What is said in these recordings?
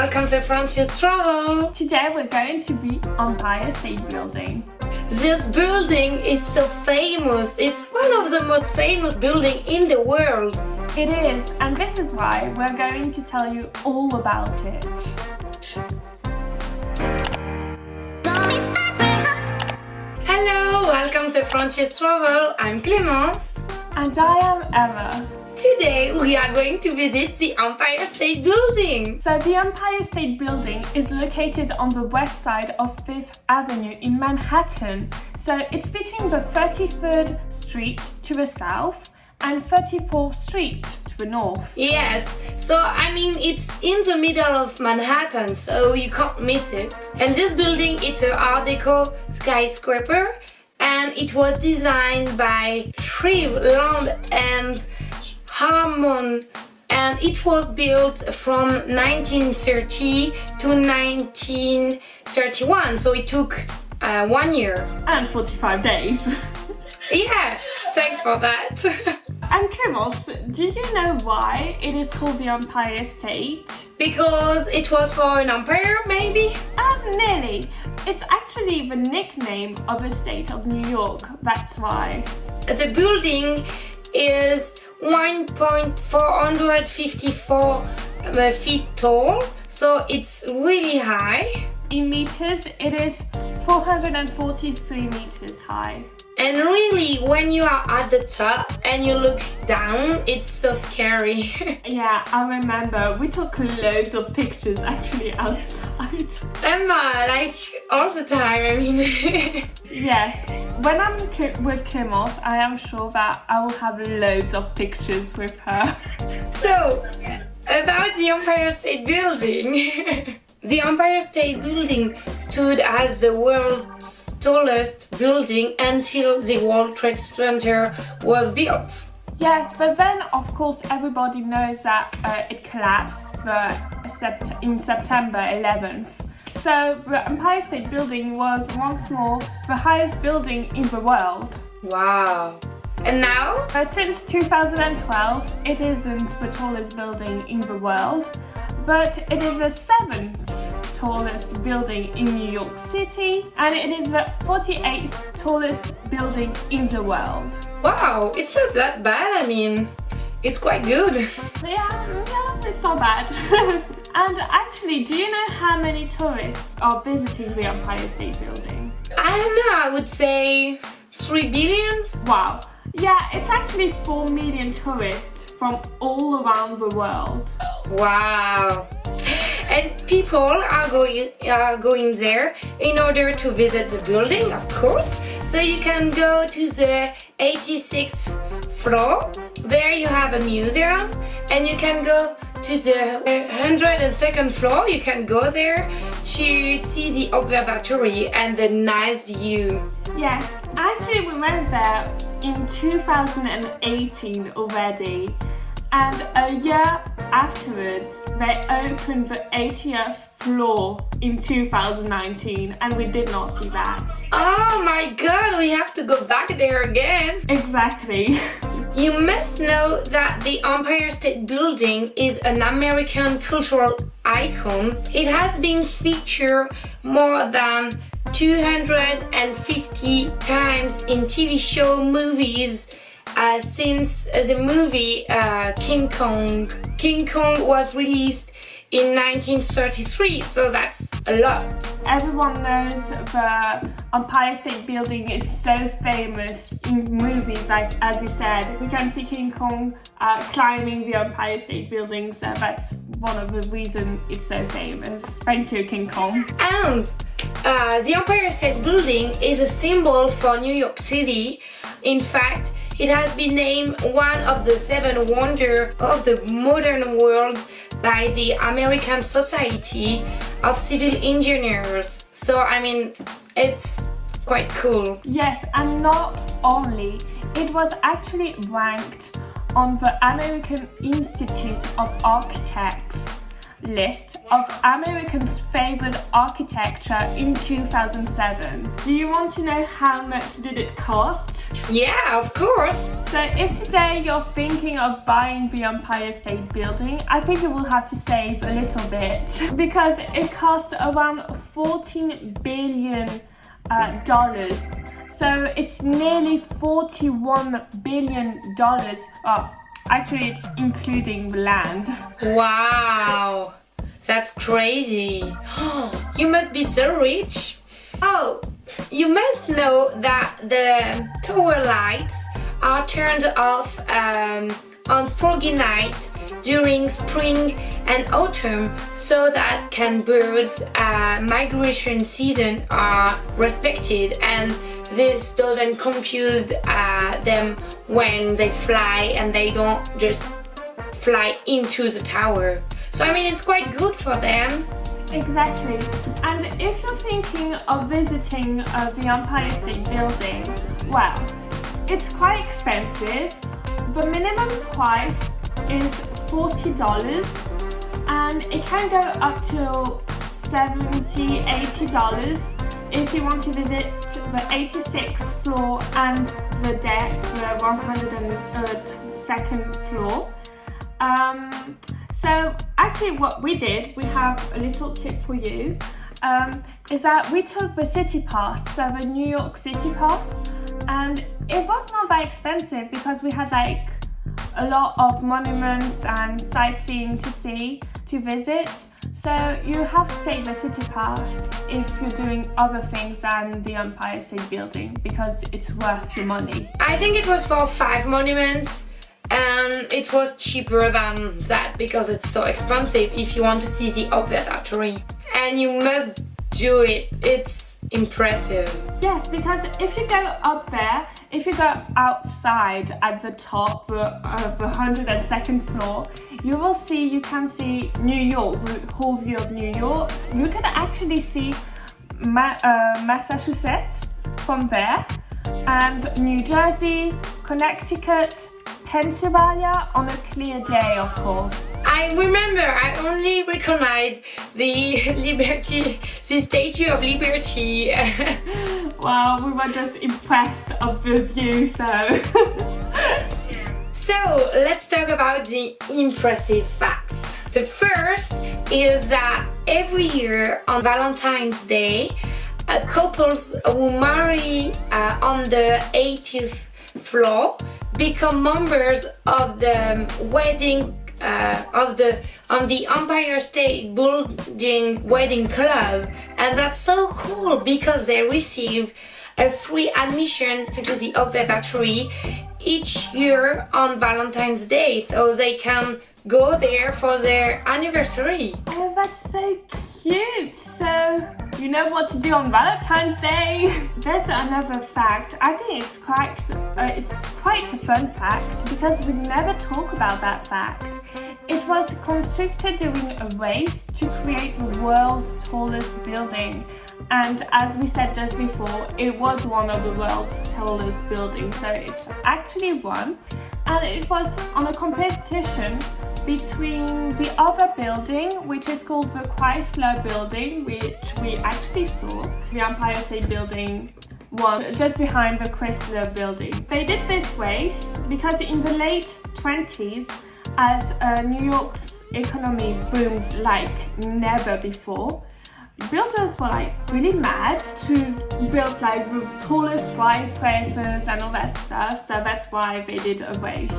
welcome to Francis Travel. Today we're going to the Empire State Building. This building is so famous. It's one of the most famous buildings in the world. It is, and this is why we're going to tell you all about it. Hello, welcome to Francis Travel. I'm Clémence. And I am Emma. Today we are going to visit the Empire State Building. So the Empire State Building is located on the west side of 5th Avenue in Manhattan. So it's between the 33rd Street to the south and 34th Street to the north. Yes, so it's in the middle of Manhattan, so you can't miss it. And this building, it's an Art Deco skyscraper, and it was designed by Shreve Land and Harmon, and it was built from 1930 to 1931, so it took 1 year. And 45 days. Yeah, thanks for that. And Clémence, do you know why it is called the Empire State? Because it was for an empire, maybe? Nearly. It's actually the nickname of the state of New York, that's why. The building is 1.454 feet tall, so it's really high. In meters, it is 443 meters high. And really, when you are at the top and you look down, it's so scary. Yeah, I remember we took loads of pictures actually outside. Emma, like all the time, Yes, when I'm with Clémence, I am sure that I will have loads of pictures with her. So, about the Empire State Building. The Empire State Building stood as the world's tallest building until the World Trade Center was built. Yes, but then of course everybody knows that it collapsed in September 11th. So the Empire State Building was once more the highest building in the world. Wow. And now? Since 2012, it isn't the tallest building in the world, but it is the 7th tallest building in New York City, and it is the 48th tallest building in the world. Wow, it's not that bad. It's quite good. Yeah, it's not bad. And actually, do you know how many tourists are visiting the Empire State Building? I don't know, I would say 3 billion? Wow. Yeah, it's actually 4 million tourists from all around the world. Wow. And people are going there in order to visit the building, of course. So you can go to the 86th floor. There you have a museum, and you can go to the 102nd floor. You can go there to see the observatory and the nice view. Yes, actually we went there in 2018 already, and a year afterwards they opened the 80th floor in 2019, and we did not see that. Oh my god, we have to go back there again. Exactly. You must know that the Empire State Building is an American cultural icon. It has been featured more than 250 times in TV show movies since the movie King Kong. King Kong was released in 1933, so that's a lot. Everyone knows the Empire State Building is so famous in movies, like as you said, we can see King Kong climbing the Empire State Building, so that's one of the reasons it's so famous. Thank you, King Kong. And the Empire State Building is a symbol for New York City. In fact, it has been named one of the 7 wonders of the modern world by the American Society of Civil Engineers. So, it's quite cool. Yes, and not only, it was actually ranked on the American Institute of Architects list of Americans' favorite architecture in 2007. Do you want to know how much did it cost? Yeah, of course. So if today you're thinking of buying the Empire State Building, I think you will have to save a little bit because it costs around $14 billion. So it's nearly $41 billion. Oh, actually it's including the land. Wow, that's crazy. You must be so rich. Oh, you must know that the tower lights are turned off on foggy night during spring and autumn so that birds' migration season are respected and this doesn't confuse them when they fly and they don't just fly into the tower. So I mean it's quite good for them. Exactly. And if you're thinking of visiting the Empire State Building, well, it's quite expensive. The minimum price is $40 and it can go up to $70, $80 if you want to visit the 86th floor and the deck, the 102nd floor. So actually what we did, we have a little tip for you, is that we took the City Pass, so the New York City Pass, and it was not that expensive because we had like a lot of monuments and sightseeing to see, to visit. So you have to take the City Pass if you're doing other things than the Empire State Building because it's worth your money. I think it was for 5 monuments. And it was cheaper than that because it's so expensive if you want to see the observatory. And you must do it, it's impressive. Yes, because if you go up there, if you go outside at the top of the 102nd floor, you can see New York, the whole view of New York. You can actually see Massachusetts from there, and New Jersey, Connecticut, Pennsylvania on a clear day, of course. I remember I only recognized the Statue of Liberty. Wow, we were just impressed of the view, so. So let's talk about the impressive facts. The first is that every year on Valentine's Day, couples who marry on the 80th floor become members of the wedding on the Empire State Building Wedding Club, and that's so cool because they receive a free admission to the observatory each year on Valentine's Day, so they can go there for their anniversary. Oh, that's so cute! So you know what to do on Valentine's Day. There's another fact. I think it's quite a fun fact because we never talk about that fact. It was constructed during a race to create the world's tallest building. And as we said just before, it was one of the world's tallest buildings, so it's actually won. And it was on a competition between the other building, which is called the Chrysler Building, which we actually saw. The Empire State Building won just behind the Chrysler Building. They did this race because in the late 20s, as New York's economy boomed like never before, builders were like really mad to build like the tallest skyscrapers and all that stuff, so that's why they did a race.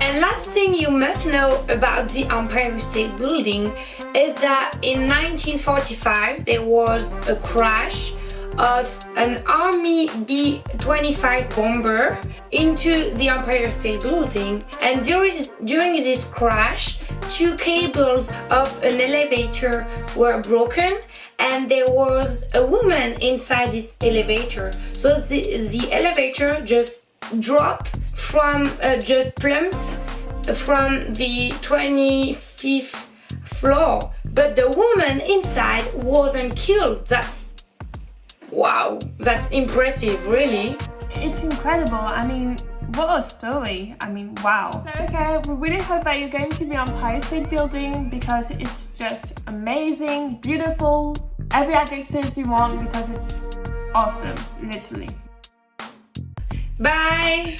And last thing you must know about the Empire State Building is that in 1945 there was a crash of an Army B-25 bomber into the Empire State Building, and during this crash 2 cables of an elevator were broken and there was a woman inside this elevator, so the elevator just dropped from just plumped from the 25th floor, but the woman inside wasn't killed. Wow, that's impressive, really. It's incredible. I mean, what a story. I mean, wow. So, okay, we really hope that you're going to the Empire State Building because it's just amazing, beautiful, every adjective you want because it's awesome, literally. Bye!